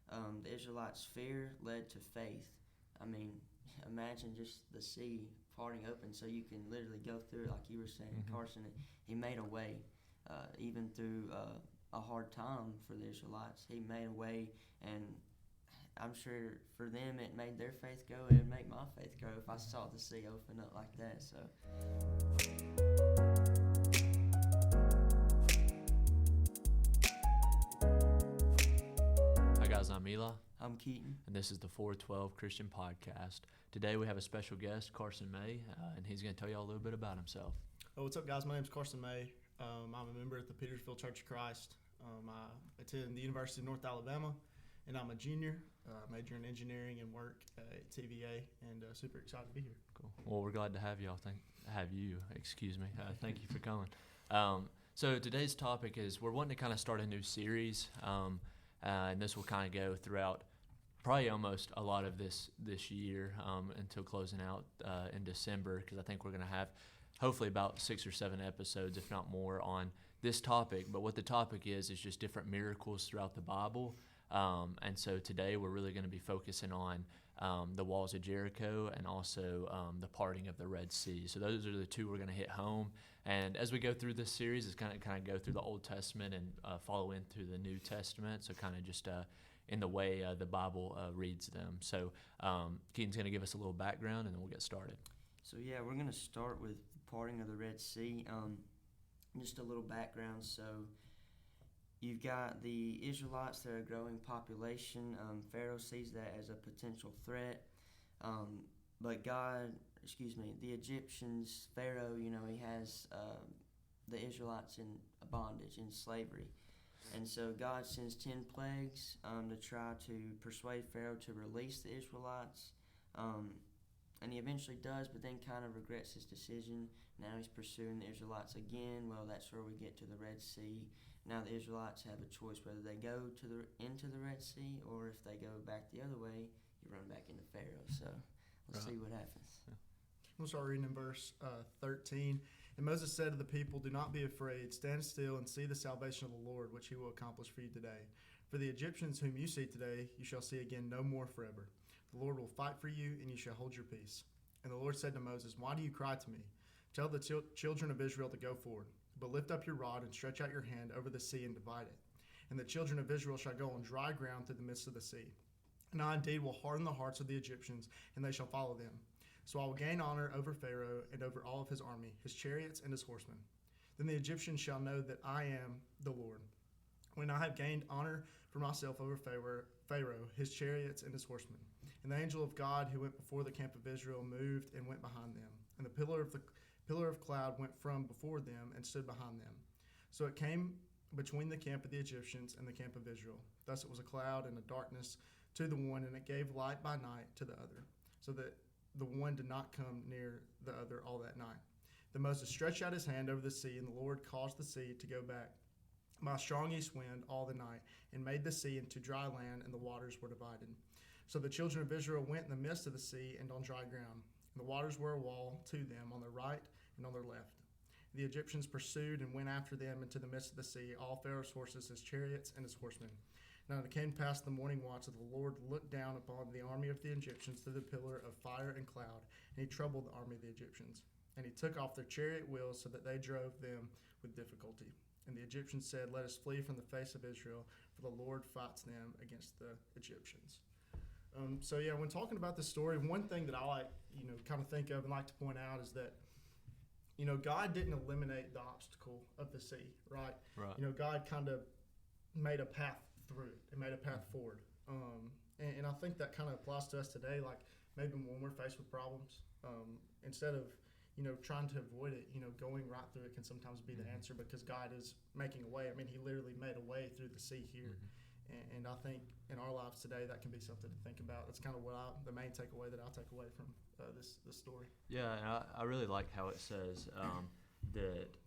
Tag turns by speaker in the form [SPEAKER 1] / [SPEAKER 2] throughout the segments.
[SPEAKER 1] The Israelites' fear led to faith. I mean, imagine just the sea parting open so you can literally go through it, like you were saying, Carson. He made a way, even through a hard time for the Israelites. He made a way, and I'm sure for them it made their faith grow. It would make my faith grow if I saw the sea open up like that. So.
[SPEAKER 2] Hi guys, I'm Eli.
[SPEAKER 1] I'm Keaton.
[SPEAKER 2] And this is the 412 Christian Podcast. Today we have a special guest, Carson May, and he's going to tell you all a little bit about himself.
[SPEAKER 3] Oh, what's up, guys? My name's Carson May. I'm a member at the Petersville Church of Christ. I attend the University of North Alabama, and I'm a junior, major in engineering and work at TVA, and super excited to be here.
[SPEAKER 2] Cool. Well, we're glad to have you. Thank you for coming. So today's topic is we're wanting to kind of start a new series, and this will kind of go throughout probably almost a lot of this year until closing out in December, because I think we're going to have hopefully about 6 or 7 episodes, if not more, on this topic. But what the topic is just different miracles throughout the Bible. And so today we're really going to be focusing on the walls of Jericho and also the parting of the Red Sea. So those are the two we're going to hit home. And as we go through this series, it's kind of go through the Old Testament and follow into the New Testament. So kind of just in the way the Bible reads them. So Keaton's going to give us a little background, and then we'll get started.
[SPEAKER 1] So yeah, we're going to start with the parting of the Red Sea. Just a little background. So you've got the Israelites, they're a growing population. Pharaoh sees that as a potential threat. But the Egyptians, Pharaoh, he has the Israelites in bondage, in slavery. And so God sends 10 plagues to try to persuade Pharaoh to release the Israelites. And he eventually does, but then kind of regrets his decision. Now he's pursuing the Israelites again. Well, that's where we get to the Red Sea. Now the Israelites have a choice whether they go into the Red Sea, or if they go back the other way, you run back into Pharaoh. So let's see what happens.
[SPEAKER 3] Yeah. We'll start reading in verse 13. And Moses said to the people, "Do not be afraid. Stand still and see the salvation of the Lord, which he will accomplish for you today. For the Egyptians whom you see today, you shall see again no more forever. The Lord will fight for you, and you shall hold your peace." And the Lord said to Moses, "Why do you cry to me? Tell the children of Israel to go forward. But lift up your rod and stretch out your hand over the sea and divide it. And the children of Israel shall go on dry ground through the midst of the sea. And I indeed will harden the hearts of the Egyptians, and they shall follow them. So I will gain honor over Pharaoh and over all of his army, his chariots and his horsemen. Then the Egyptians shall know that I am the Lord, when I have gained honor for myself over Pharaoh, his chariots and his horsemen." And the angel of God who went before the camp of Israel moved and went behind them. And the pillar of cloud went from before them and stood behind them. So it came between the camp of the Egyptians and the camp of Israel. Thus it was a cloud and a darkness to the one, and it gave light by night to the other, so that the one did not come near the other all that night. Then Moses stretched out his hand over the sea, and the Lord caused the sea to go back by a strong east wind all the night, and made the sea into dry land, and the waters were divided. So the children of Israel went in the midst of the sea and on dry ground, and the waters were a wall to them on their right and on their left. The Egyptians pursued and went after them into the midst of the sea, all Pharaoh's horses, his chariots, and his horsemen. Now it came past the morning watch that the Lord looked down upon the army of the Egyptians through the pillar of fire and cloud, and he troubled the army of the Egyptians. And he took off their chariot wheels so that they drove them with difficulty. And the Egyptians said, "Let us flee from the face of Israel, for the Lord fights them against the Egyptians." When talking about this story, one thing that I like, kind of think of and like to point out is that, God didn't eliminate the obstacle of the sea, right? God kind of made a path through it and made a path forward. And I think that kind of applies to us today, like maybe when we're faced with problems, instead of, trying to avoid it, going right through it can sometimes be the answer, because God is making a way. I mean, he literally made a way through the sea here. And I think in our lives today, that can be something to think about. That's kind of the main takeaway that I'll take away from this story.
[SPEAKER 2] Yeah, and I really like how it says that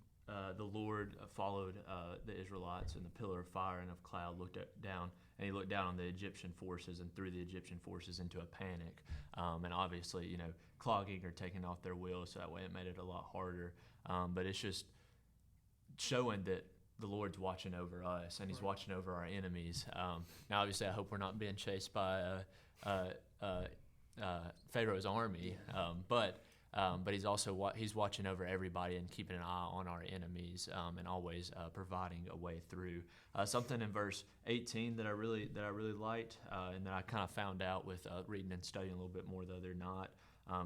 [SPEAKER 2] the Lord followed the Israelites, and the pillar of fire and of cloud looked down, and he looked down on the Egyptian forces and threw the Egyptian forces into a panic. And obviously, clogging or taking off their wheels, so that way it made it a lot harder. But it's just showing that the Lord's watching over us, and He's
[SPEAKER 3] Right.
[SPEAKER 2] watching over our enemies. Now, obviously, I hope we're not being chased by Pharaoh's army, but He's also he's watching over everybody and keeping an eye on our enemies, and always providing a way through. Something in verse 18 that I really liked, and that I kind of found out with reading and studying a little bit more the other night.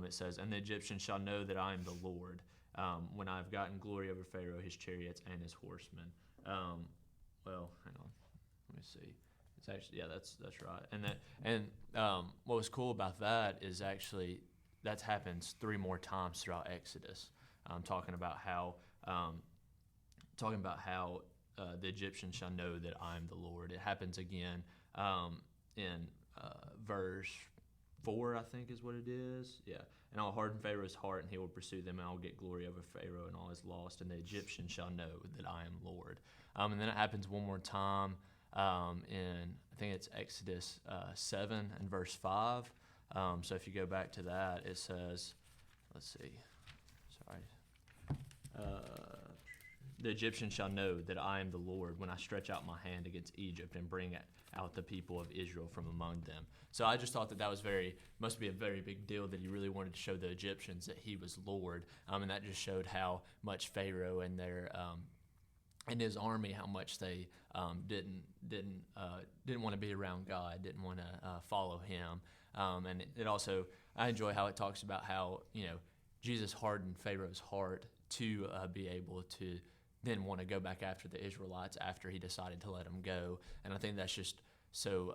[SPEAKER 2] It says, "And the Egyptians shall know that I am the Lord, when I have gotten glory over Pharaoh, his chariots, and his horsemen." Well, hang on, let me see. It's actually, yeah, that's right. And what was cool about that is actually that happens 3 more times throughout Exodus, talking about how the Egyptians shall know that I am the Lord. It happens again in verse 4, I think is what it is. Yeah. "And I'll harden Pharaoh's heart, and he will pursue them, and I will get glory over Pharaoh and all his lost, and the Egyptians shall know that I am Lord." And then it happens one more time in, I think it's Exodus 7 and verse 5. So if you go back to that, it says, let's see, sorry. "The Egyptians shall know that I am the Lord when I stretch out my hand against Egypt and bring out the people of Israel from among them." So I just thought that was must be a very big deal that he really wanted to show the Egyptians that he was Lord. And that just showed how much Pharaoh and and his army, how much they didn't want to be around God, didn't want to follow him. And it also, I enjoy how it talks about how, Jesus hardened Pharaoh's heart to be able to then want to go back after the Israelites after he decided to let them go. And I think that's just so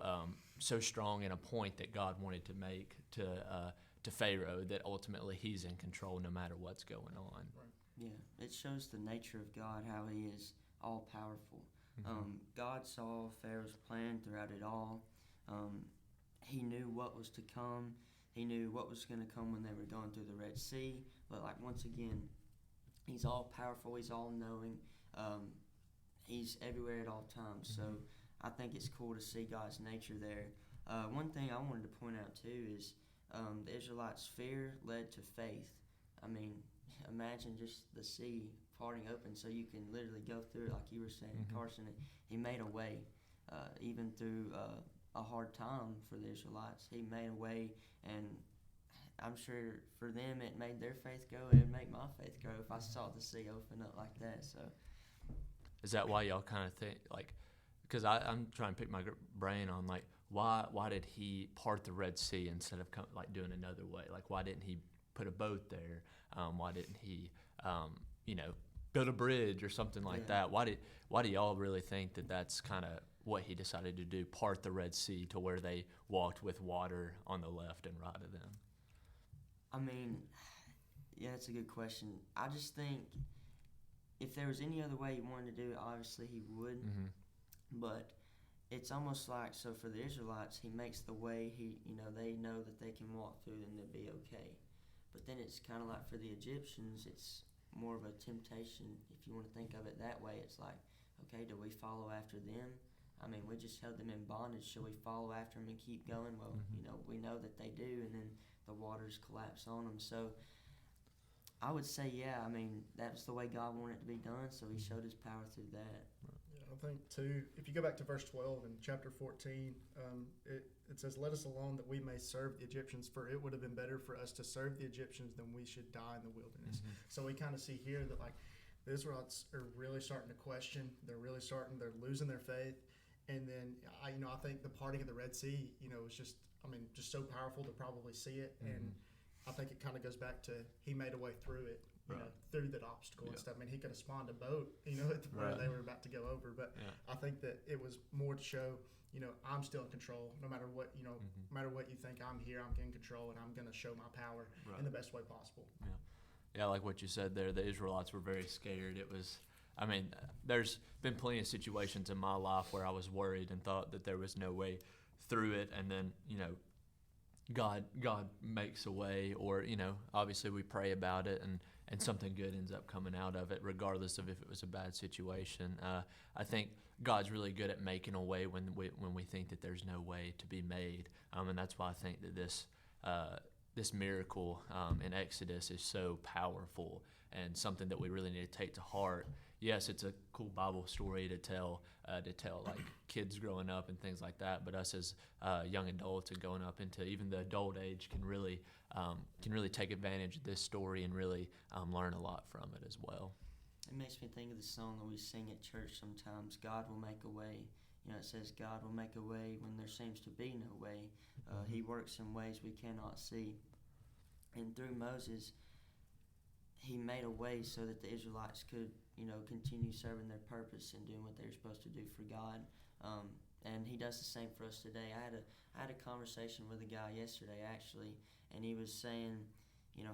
[SPEAKER 2] strong in a point that God wanted to make to Pharaoh, that ultimately he's in control no matter what's going on.
[SPEAKER 3] Right.
[SPEAKER 1] Yeah, it shows the nature of God, how He is all powerful.
[SPEAKER 2] Mm-hmm.
[SPEAKER 1] God saw Pharaoh's plan throughout it all. He knew what was to come. He knew what was going to come when they were going through the Red Sea. But once again, He's all powerful. He's all knowing. He's everywhere at all times.
[SPEAKER 2] Mm-hmm.
[SPEAKER 1] So I think it's cool to see God's nature there. One thing I wanted to point out too is the Israelites' fear led to faith. I mean, imagine just the sea parting open so you can literally go through it, like you were saying,
[SPEAKER 2] Mm-hmm.
[SPEAKER 1] Carson. He made a way, even through a hard time for the Israelites. He made a way, and I'm sure for them it made their faith grow. It would make my faith grow if I saw the sea open up like that. So,
[SPEAKER 2] Is that why y'all kind of think, because I'm trying to pick my brain on, why did he part the Red Sea instead of doing another way? Why didn't he put a boat there? Why didn't he, build a bridge or something like that? Why do y'all really think that that's kind of what he decided to do, part the Red Sea to where they walked with water on the left and right of them?
[SPEAKER 1] I mean, yeah, that's a good question. I just think if there was any other way he wanted to do it, obviously he would.
[SPEAKER 2] Mm-hmm.
[SPEAKER 1] But it's almost like, so for the Israelites, he makes the way, they know that they can walk through and they'll be okay. But then it's kind of like for the Egyptians, it's more of a temptation. If you want to think of it that way, it's like, okay, do we follow after them? I mean, we just held them in bondage. Should we follow after them and keep going? Well,
[SPEAKER 2] Mm-hmm.
[SPEAKER 1] We know that they do, and then the waters collapse on them. So I would say, yeah, I mean, that's the way God wanted it to be done, so He showed His power through that.
[SPEAKER 3] Yeah, I think too, if you go back to verse 12 in chapter 14, it says, "Let us alone that we may serve the Egyptians, for it would have been better for us to serve the Egyptians than we should die in the wilderness."
[SPEAKER 2] Mm-hmm.
[SPEAKER 3] So we kind of see here that the Israelites are really starting to question. They're losing their faith. And then I think the parting of the Red Sea, is just so powerful to probably see it.
[SPEAKER 2] Mm-hmm.
[SPEAKER 3] And I think it kind of goes back to He made a way through it. Through that obstacle and stuff. I mean, He could have spawned a boat, at the point they were about to go over. But I think that it was more to show, I'm still in control. No matter what, no matter what you think, I'm here. I'm in control, and I'm going to show my power in the best way possible.
[SPEAKER 2] Yeah, like what you said there, the Israelites were very scared. There's been plenty of situations in my life where I was worried and thought that there was no way through it, and then, God makes a way, or, obviously we pray about it, and something good ends up coming out of it, regardless of if it was a bad situation. I think God's really good at making a way when we think that there's no way to be made, and that's why I think that this miracle in Exodus is so powerful and something that we really need to take to heart. Yes, it's a cool Bible story to tell like kids growing up and things like that. But us as young adults and going up into even the adult age can really take advantage of this story and really learn a lot from it as well.
[SPEAKER 1] It makes me think of the song that we sing at church sometimes, God will make a way. You know, it says God will make a way when there seems to be no way. He works in ways we cannot see. And through Moses, he made a way so that the Israelites could, continue serving their purpose and doing what they were supposed to do for God. And he does the same for us today. I had a conversation with a guy yesterday, actually, and he was saying,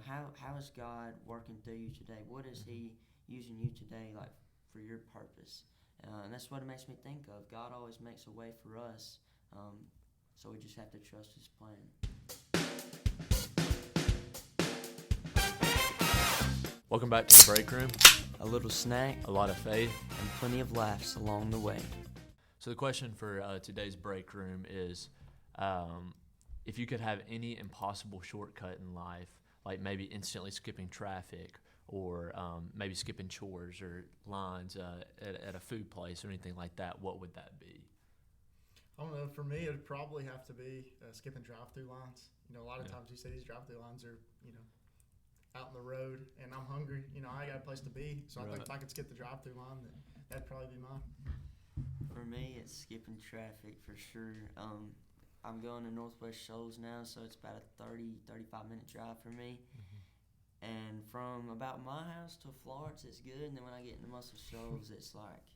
[SPEAKER 1] how is God working through you today? What is he using you today, like, for your purpose? And that's what it makes me think of. God always makes a way for us, so we just have to trust his plan.
[SPEAKER 2] Welcome back to the Break Room.
[SPEAKER 1] A little snack,
[SPEAKER 2] A lot of faith,
[SPEAKER 1] and plenty of laughs along the way.
[SPEAKER 2] So the question for today's Break Room is, if you could have any impossible shortcut in life, like maybe instantly skipping traffic, or maybe skipping chores or lines at a food place or anything like that, what would that be?
[SPEAKER 3] I don't know. For me, it'd probably have to be skipping drive-through lines. A lot of times you see these drive-through lines are, out in the road, and I'm hungry. I got a place to be, so I think if I could skip the drive-through line, that'd probably be mine.
[SPEAKER 1] For me, it's skipping traffic for sure. I'm going to Northwest Shoals now, so it's about a 35-minute drive for me. And from about my house to Florence, it's good. And then when I get into Muscle Shoals, it's like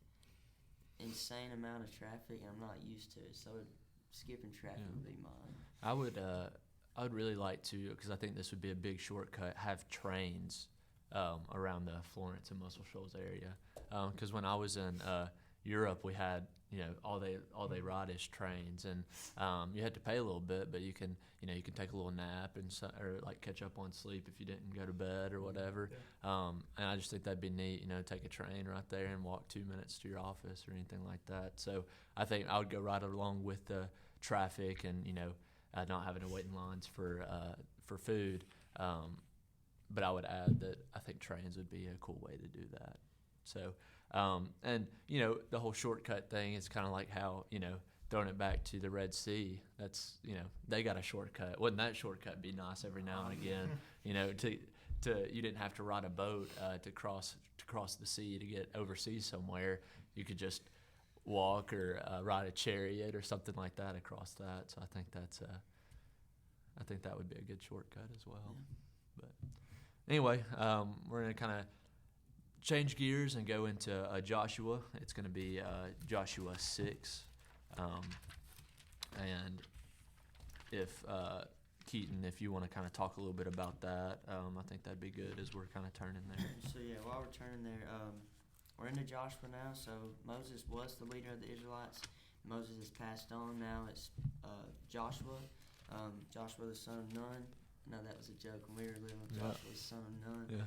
[SPEAKER 1] insane amount of traffic, and I'm not used to it. So skipping traffic would be mine.
[SPEAKER 2] I would really like to, because I think this would be a big shortcut, have trains around the Florence and Muscle Shoals area. Because when I was in Europe, we had all they ride is trains, and you had to pay a little bit, but you can take a little nap or like catch up on sleep if you didn't go to bed or whatever. And I just think that'd be neat, take a train right there and walk 2 minutes to your office or anything like that. So I think I would go right along with the traffic and not having to wait in lines for food. But I would add that I think trains would be a cool way to do that. So. And the whole shortcut thing is kind of like how throwing it back to the Red Sea. That's they got a shortcut. Wouldn't that shortcut be nice every now and again? To you didn't have to ride a boat to cross the sea to get overseas somewhere. You could just walk or ride a chariot or something like that across that. So I think that would be a good shortcut as well. Yeah. But anyway, we're gonna kind of change gears and go into Joshua. It's going to be Joshua 6. And if Keaton, if you want to kind of talk a little bit about that, I think that'd be good as we're kind of turning there.
[SPEAKER 1] So while we're turning there, we're into Joshua now. So Moses was the leader of the Israelites. Moses has passed on. Now it's Joshua. Joshua the son of Nun. No, that was a joke when we were little. Joshua the son of Nun.
[SPEAKER 2] Yeah.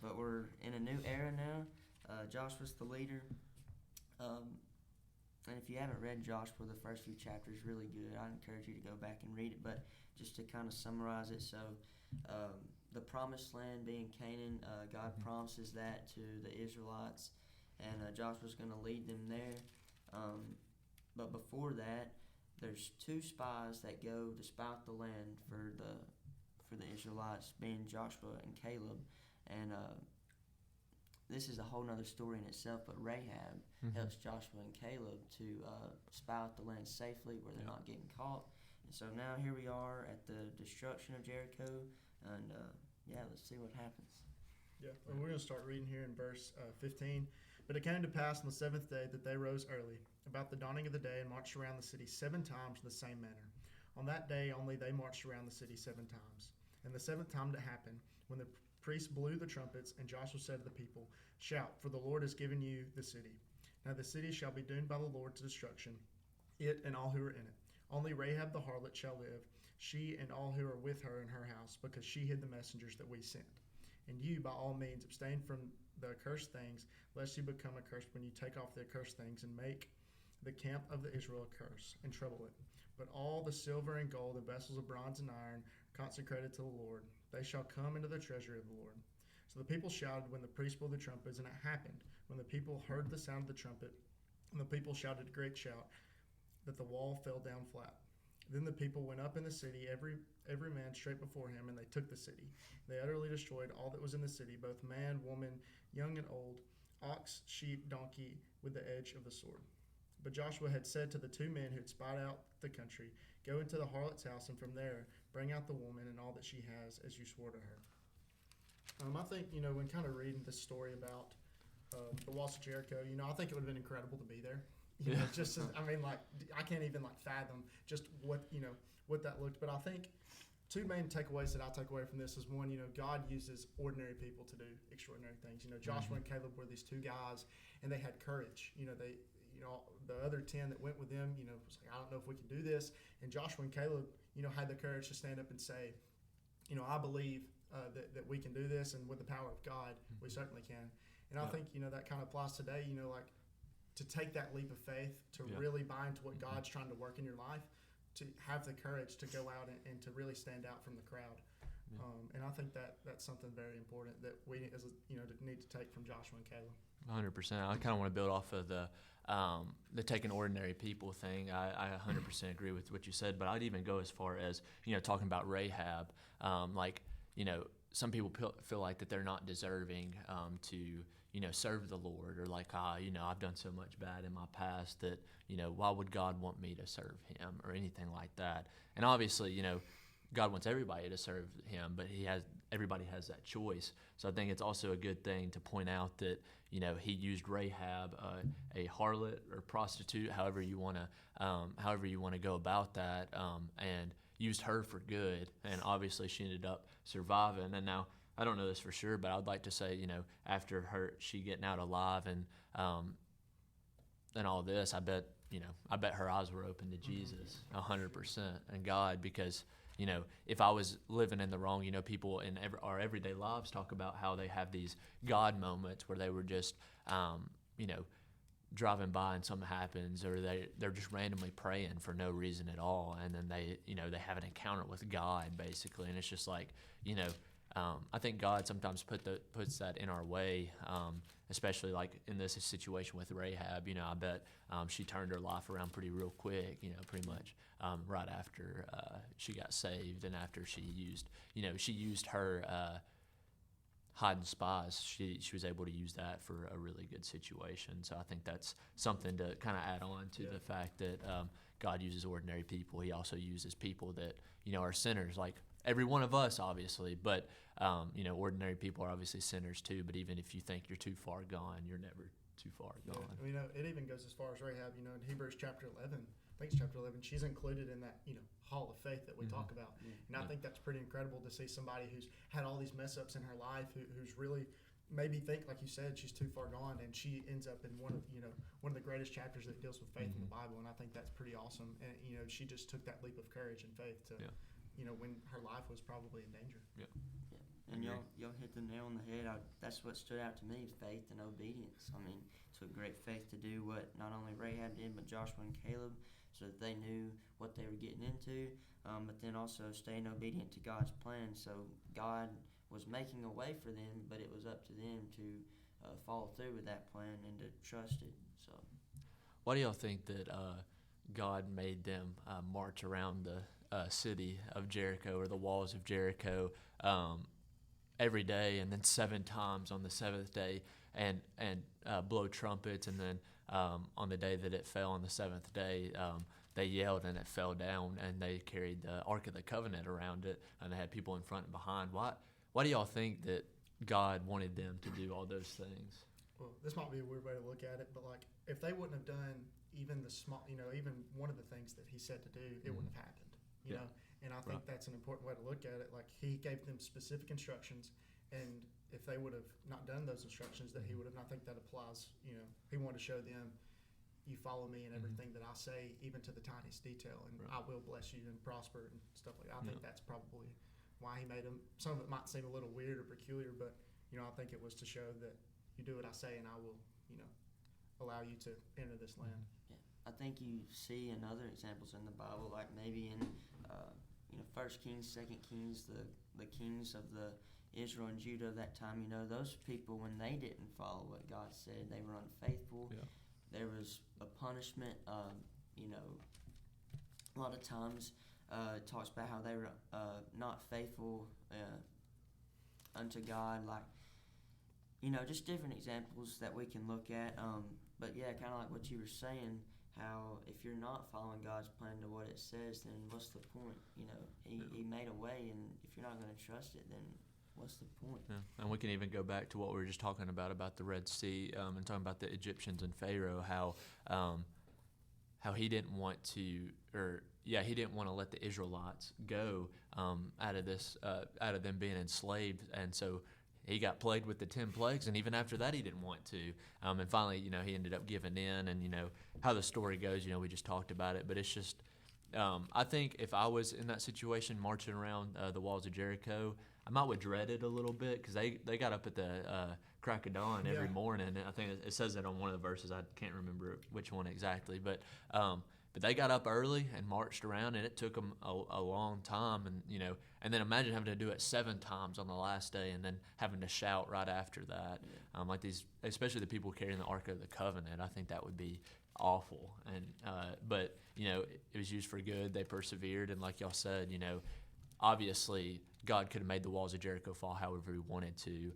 [SPEAKER 1] But we're in a new era now. Joshua's the leader. And if you haven't read Joshua, the first few chapters really good. I encourage you to go back and read it. But just to kind of summarize it, so the promised land being Canaan, God promises that to the Israelites, and Joshua's going to lead them there. But before that, there's 2 spies that go to spy out the land for the Israelites, being Joshua and Caleb. And this is a whole nother story in itself, but Rahab helps Joshua and Caleb to spy out the land safely where they're not getting caught. And so now here we are at the destruction of Jericho, and let's see what happens.
[SPEAKER 3] Yeah, and we're going to start reading here in verse 15. But it came to pass on the 7th day that they rose early, about the dawning of the day, and marched around the city 7 times in the same manner. On that day only they marched around the city 7 times. And the 7th time it happened, when the priests blew the trumpets, and Joshua said to the people, "Shout, for the Lord has given you the city. Now the city shall be doomed by the Lord to destruction, it and all who are in it. Only Rahab the harlot shall live, she and all who are with her in her house, because she hid the messengers that we sent. And you, by all means, abstain from the accursed things, lest you become accursed when you take off the accursed things and make the camp of the Israel a curse and trouble it. But all the silver and gold and vessels of bronze and iron, consecrated to the Lord. They shall come into the treasury of the Lord. So the people shouted when the priest blew the trumpets, and it happened, when the people heard the sound of the trumpet, and the people shouted a great shout, that the wall fell down flat. Then the people went up in the city, every man straight before him, and they took the city. They utterly destroyed all that was in the city, both man, woman, young and old, ox, sheep, donkey, with the edge of the sword. But Joshua had said to the two men who had spied out the country, Go into the harlot's house, and from there bring out the woman and all that she has, as you swore to her. I think, when kind of reading this story about the walls of Jericho, I think it would have been incredible to be there. Just as, I can't even fathom just what that looked. But I think two main takeaways that I take away from this is one, God uses ordinary people to do extraordinary things. Joshua and Caleb were these two guys, and they had courage. The other 10 that went with them, was like, I don't know if we can do this. And Joshua and Caleb, had the courage to stand up and say, I believe that we can do this, and with the power of God, we certainly can. And I think, that kind of applies today, to take that leap of faith, to really buy into what God's trying to work in your life, to have the courage to go out and to really stand out from the crowd. And I think that's something very important that we need to take from Joshua and Caleb.
[SPEAKER 2] 100%. I kind of want to build off of the taking ordinary people thing. I 100% agree with what you said, but I'd even go as far as, talking about Rahab. Some people feel like that they're not deserving to, serve the Lord, or I've done so much bad in my past that, why would God want me to serve him, or anything like that. And obviously, God wants everybody to serve him, but everybody has that choice. So I think it's also a good thing to point out that, he used Rahab, a harlot or prostitute, however you want to go about that, and used her for good. And obviously she ended up surviving. And now, I don't know this for sure, but I'd like to say, after she getting out alive and all this, I bet her eyes were open to Jesus 100% and God, because if I was living in the wrong, people in our everyday lives talk about how they have these God moments where they were just, driving by and something happens, or they're just randomly praying for no reason at all, and then they have an encounter with God basically, and it's just like, I think God sometimes puts that in our way, especially like in this situation with Rahab. I bet she turned her life around pretty real quick, pretty much right after she got saved, and after she used her hiding spies. She was able to use that for a really good situation. So I think that's something to kind of add on to the fact that God uses ordinary people. He also uses people that are sinners, like every one of us, obviously, but ordinary people are obviously sinners too. But even if you think you're too far gone, you're never too far gone.
[SPEAKER 3] It even goes as far as Rahab. In Hebrews chapter 11, I think it's chapter 11, she's included in that hall of faith that we talk about. And I think that's pretty incredible to see somebody who's had all these mess ups in her life, who's really maybe think, like you said, she's too far gone, and she ends up in one of the greatest chapters that deals with faith in the Bible. And I think that's pretty awesome. And she just took that leap of courage and faith to when her life was probably in danger.
[SPEAKER 1] And y'all hit the nail on the head. That's what stood out to me: faith and obedience. It took great faith to do what not only Rahab did, but Joshua and Caleb, so that they knew what they were getting into, but then also staying obedient to God's plan. So God was making a way for them, but it was up to them to follow through with that plan and to trust it. So,
[SPEAKER 2] why do y'all think that God made them march around the city of Jericho, or the walls of Jericho, every day, and then 7 times on the 7th day, and blow trumpets, and then on the day that it fell on the 7th day, they yelled and it fell down, and they carried the Ark of the Covenant around it, and they had people in front and behind? Why do y'all think that God wanted them to do all those things?
[SPEAKER 3] Well, this might be a weird way to look at it, but if they wouldn't have done even the small, even one of the things that he said to do, it wouldn't have happened. You know. And I think that's an important way to look at it. He gave them specific instructions, and if they would have not done those instructions, that he would have. And I think that applies. He wanted to show them, you follow me in everything that I say, even to the tiniest detail, and I will bless you and prosper and stuff like that. I think that's probably why he made them. Some of it might seem a little weird or peculiar, but I think it was to show that you do what I say, and I will, allow you to enter this land.
[SPEAKER 1] I think you see in other examples in the Bible, like maybe in First Kings, Second Kings, the kings of the Israel and Judah of that time, those people, when they didn't follow what God said, they were unfaithful.
[SPEAKER 2] Yeah.
[SPEAKER 1] There was a punishment. A lot of times it talks about how they were not faithful unto God, like, just different examples that we can look at. But yeah, kind of like what you were saying, how if you're not following God's plan to what it says, then what's the point? He made a way, and if you're not going to trust it, then what's the point?
[SPEAKER 2] Yeah. And we can even go back to what we were just talking about the Red Sea, and talking about the Egyptians and Pharaoh, how he didn't want to, he didn't want to let the Israelites go out of them being enslaved, and so he got plagued with the 10 plagues, and even after that he didn't want to. And finally, he ended up giving in, and how the story goes, we just talked about it, but it's just, I think if I was in that situation marching around the walls of Jericho, I might would dread it a little bit, because they got up at the crack of dawn every morning. I think it says that on one of the verses. I can't remember which one exactly, but they got up early and marched around, and it took them a long time, and then imagine having to do it 7 times on the last day, and then having to shout right after that. Like these, especially the people carrying the Ark of the Covenant, I think that would be awful. And but it was used for good. They persevered, and like y'all said, obviously God could have made the walls of Jericho fall however he wanted to.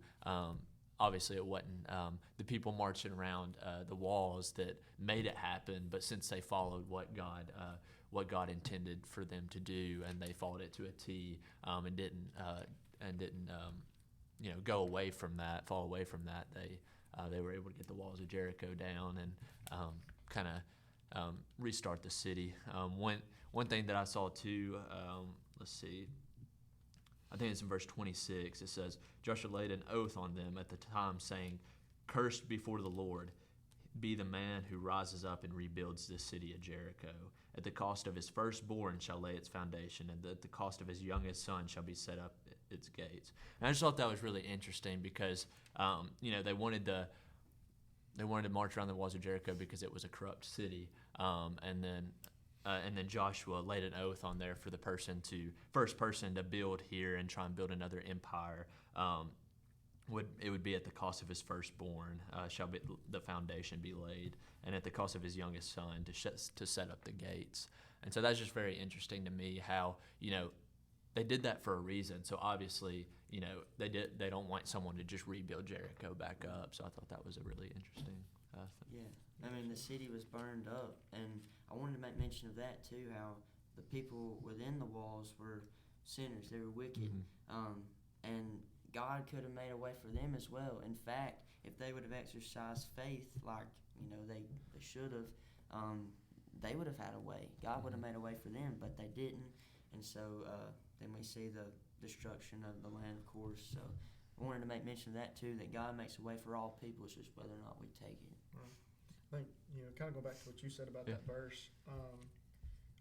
[SPEAKER 2] Obviously, it wasn't the people marching around the walls that made it happen, but since they followed what God intended for them to do, and they followed it to a T, and didn't go away from that, fall away from that, they were able to get the walls of Jericho down and kind of restart the city. One thing that I saw too, let's see. I think it's in verse 26. It says, Joshua laid an oath on them at the time, saying, "Cursed before the Lord be the man who rises up and rebuilds this city of Jericho. At the cost of his firstborn shall lay its foundation, and at the cost of his youngest son shall be set up its gates." And I just thought that was really interesting, because they wanted to march around the walls of Jericho because it was a corrupt city, and then Joshua laid an oath on there for the first person to build here and try and build another empire. It would be at the cost of his firstborn shall be the foundation be laid, and at the cost of his youngest son to set up the gates. And so that's just very interesting to me, how they did that for a reason. So obviously they don't want someone to just rebuild Jericho back up. So I thought that was a really interesting thing.
[SPEAKER 1] Yeah. I mean, the city was burned up, and I wanted to make mention of that too, how the people within the walls were sinners. They were wicked.
[SPEAKER 2] Mm-hmm.
[SPEAKER 1] And God could have made a way for them as well. In fact, if they would have exercised faith like, they should have, they would have had a way. God would have made a way for them, but they didn't. And so then we see the destruction of the land, of course. So I wanted to make mention of that too, that God makes a way for all people. It's just whether or not we take it.
[SPEAKER 3] Right. I think, kind of go back to what you said about that verse.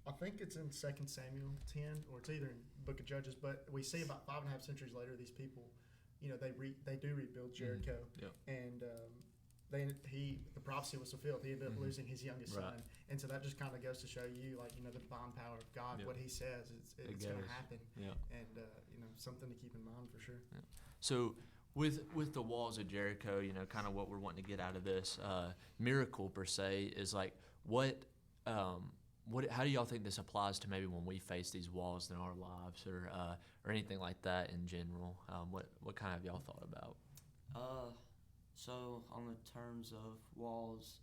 [SPEAKER 3] I think it's in 2 Samuel 10, or it's either in the book of Judges, but we see about 5.5 centuries later, these people, they do rebuild Jericho.
[SPEAKER 2] Mm-hmm.
[SPEAKER 3] And the prophecy was fulfilled. He ended up losing his youngest son. And so that just kind of goes to show you, the divine power of God. What he says, it's going to happen. And, something to keep in mind for sure.
[SPEAKER 2] So with the walls of Jericho, kind of what we're wanting to get out of this miracle per se is like, how do y'all think this applies to maybe when we face these walls in our lives, or anything like that in general? What kind of y'all thought about?
[SPEAKER 1] So on the terms of walls,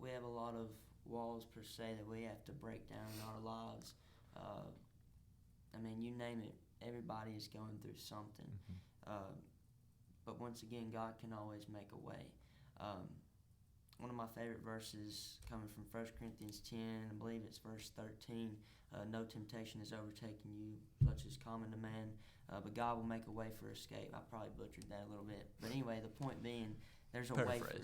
[SPEAKER 1] we have a lot of walls per se that we have to break down in our lives. I mean, you name it, everybody is going through something. But once again, God can always make a way. One of my favorite verses coming from 1 Corinthians 10, I believe it's verse 13, no temptation has overtaken you, such as common to man, but God will make a way for escape. I probably butchered that a little bit. But anyway, the point being, there's a way for,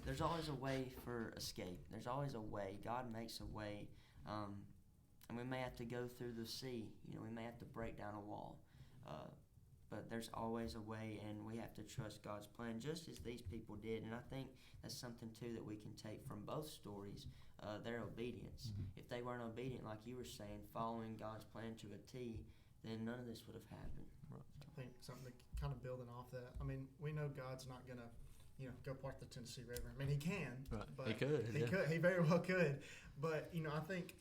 [SPEAKER 1] there's always a way for escape. There's always a way. God makes a way. And we may have to go through the sea. We may have to break down a wall. but there's always a way, and we have to trust God's plan, just as these people did. And I think that's something too that we can take from both stories. Their obedience. If they weren't obedient, like you were saying, following God's plan to a T, then none of this would have happened.
[SPEAKER 3] I think something to kind of building off that. I mean, we know God's not gonna, go part the Tennessee River. I mean, He can, but
[SPEAKER 2] He could.
[SPEAKER 3] He very well could. But I think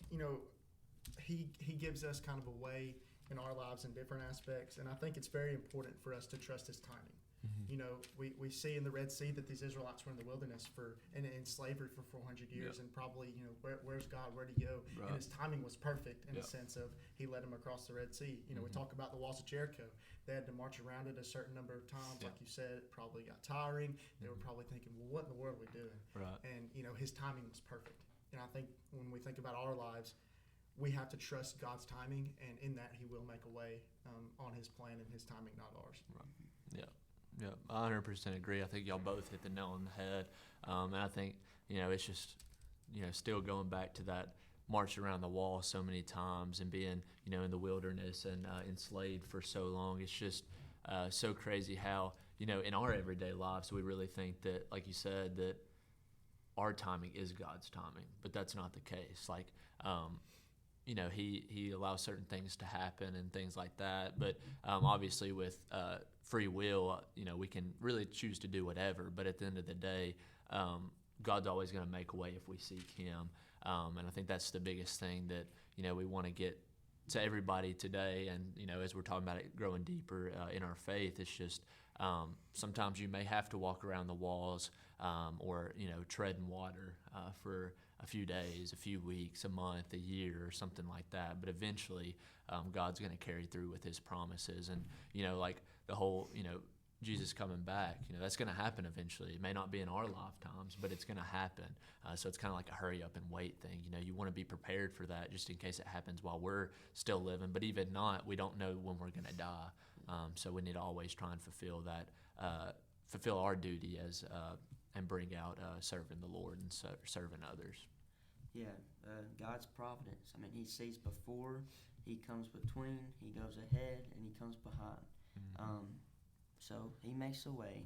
[SPEAKER 3] He gives us kind of a way in our lives in different aspects, and I think it's very important for us to trust His timing. We see in the Red Sea that these Israelites were in the wilderness in slavery for 400 years, and probably, where's God? Where'd He go?
[SPEAKER 2] Right.
[SPEAKER 3] And His timing was perfect in the sense of He led them across the Red Sea. We talk about the walls of Jericho. They had to march around it a certain number of times. Like you said, it probably got tiring. They were probably thinking, well, what in the world are we doing?
[SPEAKER 2] Right.
[SPEAKER 3] And, His timing was perfect. And I think when we think about our lives, we have to trust God's timing, and in that He will make a way on His plan and His timing, not ours.
[SPEAKER 2] Right. Yeah, I 100% agree. I think y'all both hit the nail on the head. And I think, it's just, still going back to that march around the wall so many times and being, in the wilderness and enslaved for so long. It's just so crazy how, in our everyday lives, we really think that, like you said, that our timing is God's timing, but that's not the case. Like, he allows certain things to happen and things like that. But obviously with free will, we can really choose to do whatever. But at the end of the day, God's always going to make a way if we seek Him. And I think that's the biggest thing that, we want to get to everybody today. And, as we're talking about it growing deeper in our faith, it's just sometimes you may have to walk around the walls or, tread in water for a few days, a few weeks, a month, a year, or something like that. But eventually, God's going to carry through with His promises. And, like the whole, Jesus coming back, that's going to happen eventually. It may not be in our lifetimes, but it's going to happen. So it's kind of like a hurry up and wait thing. You want to be prepared for that just in case it happens while we're still living. But even not, we don't know when we're going to die. So we need to always try and fulfill that, fulfill our duty as and bring out serving the Lord and serving others.
[SPEAKER 1] Yeah, God's providence. I mean, He sees before, He comes between, He goes ahead, and He comes behind. So He makes a way,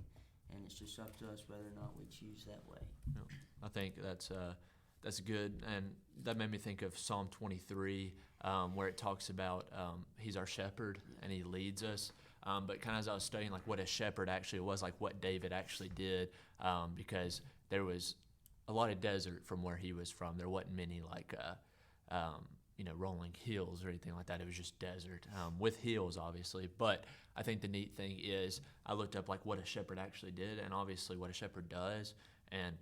[SPEAKER 1] and it's just up to us whether or not we choose that way.
[SPEAKER 2] I think that's good, and that made me think of Psalm 23, where it talks about He's our shepherd and He leads us. But kind of as I was studying, like what a shepherd actually was, like what David actually did, because there was a lot of desert from where he was from. There wasn't many like rolling hills or anything like that. It was just desert with hills, obviously. But I think the neat thing is I looked up like what a shepherd actually did, and obviously what a shepherd does. And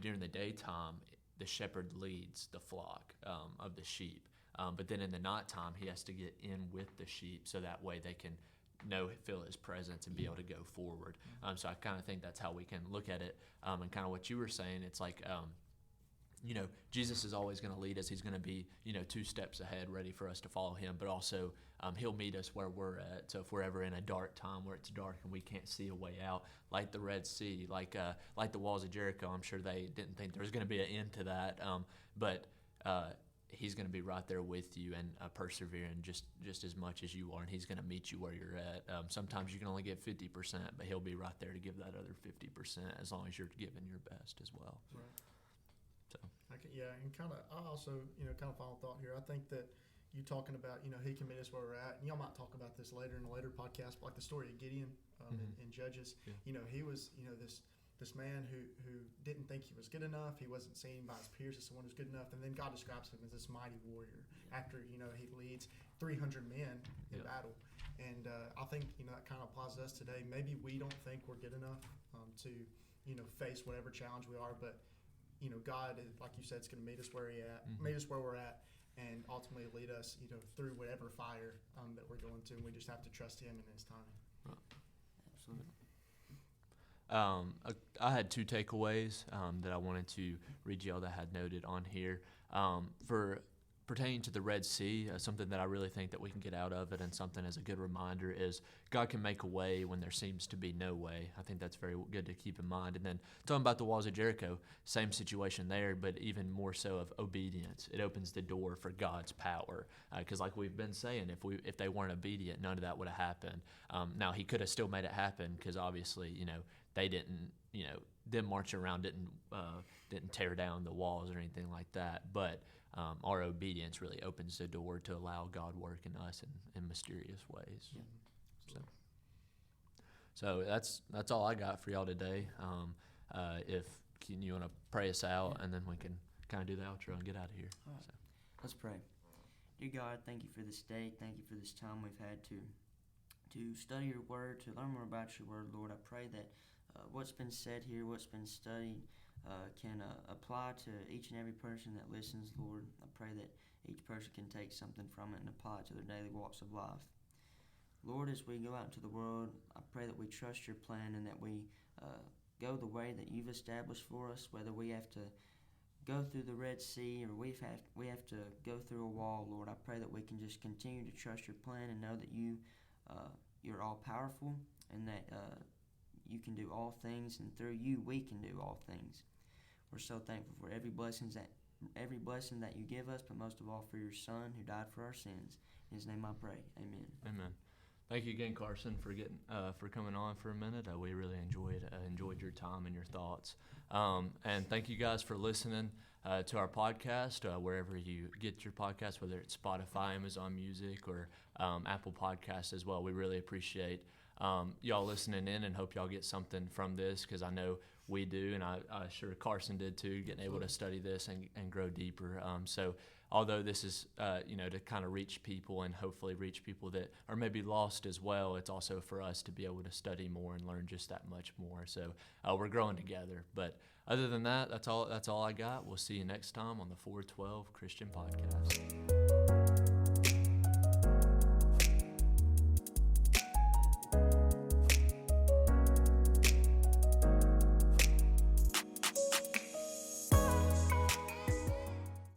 [SPEAKER 2] during the daytime, the shepherd leads the flock of the sheep. But then in the nighttime, he has to get in with the sheep so that way they can feel His presence and be able to go forward. So I kind of think that's how we can look at it. And kind of what you were saying, it's like, Jesus is always going to lead us. He's going to be, 2 steps ahead, ready for us to follow Him. But also, He'll meet us where we're at. So if we're ever in a dark time where it's dark and we can't see a way out, like the Red Sea, like the walls of Jericho, I'm sure they didn't think there was going to be an end to that. But He's going to be right there with you and persevering just as much as you are, and He's going to meet you where you're at. Sometimes you can only give 50%, but He'll be right there to give that other 50% as long as you're giving your best as well.
[SPEAKER 3] Right.
[SPEAKER 2] So.
[SPEAKER 3] And kind of, I also, kind of final thought here. I think that you talking about, He can meet us where we're at, and y'all might talk about this later in a later podcast, like the story of Gideon in Judges. Yeah. He was, this man who didn't think he was good enough. He wasn't seen by his peers as someone who's good enough. And then God describes him as this mighty warrior after, he leads 300 men in battle. And I think, that kind of applies to us today. Maybe we don't think we're good enough to, face whatever challenge we are. But, God, like you said, is going to meet us where meet us where we're at, and ultimately lead us, through whatever fire that we're going to. And we just have to trust Him in His timing.
[SPEAKER 2] Right.
[SPEAKER 1] Absolutely.
[SPEAKER 2] I had 2 takeaways that I wanted to read y'all that I had noted on here. For pertaining to the Red Sea, something that I really think that we can get out of it, and something as a good reminder is God can make a way when there seems to be no way. I think that's very good to keep in mind. And then talking about the walls of Jericho, same situation there, but even more so of obedience. It opens the door for God's power, because like we've been saying, if they weren't obedient, none of that would have happened. Now he could have still made it happen, because obviously they didn't them marching around didn't tear down the walls or anything like that, but our obedience really opens the door to allow God work in us in mysterious ways.
[SPEAKER 1] Yeah.
[SPEAKER 2] So that's all I got for y'all today. If you want to pray us out, and then we can kind of do the outro and get out of here.
[SPEAKER 1] All right. Let's pray. Dear God, thank you for this day. Thank you for this time we've had to study your word, to learn more about your word, Lord. I pray that what's been said here, what's been studied, can apply to each and every person that listens, Lord. I pray that each person can take something from it and apply it to their daily walks of life. Lord, as we go out into the world, I pray that we trust your plan and that we go the way that you've established for us, whether we have to go through the Red Sea or we have to go through a wall, Lord. I pray that we can just continue to trust your plan and know that you're all powerful, and that you can do all things, and through you we can do all things. We're so thankful for every blessing that you give us, but most of all for your Son who died for our sins. In his name I pray. Amen.
[SPEAKER 2] Amen. Thank you again, Carson, for coming on for a minute. We really enjoyed your time and your thoughts. And thank you guys for listening to our podcast, wherever you get your podcast, whether it's Spotify, Amazon Music, or Apple Podcasts as well. We really appreciate y'all listening in, and hope y'all get something from this, because I know we do, and I'm sure Carson did too, getting able to study this and grow deeper. So although this is, to kind of reach people and hopefully reach people that are maybe lost as well, it's also for us to be able to study more and learn just that much more. So we're growing together. But other than that, that's all I got. We'll see you next time on the 412 Christian Podcast.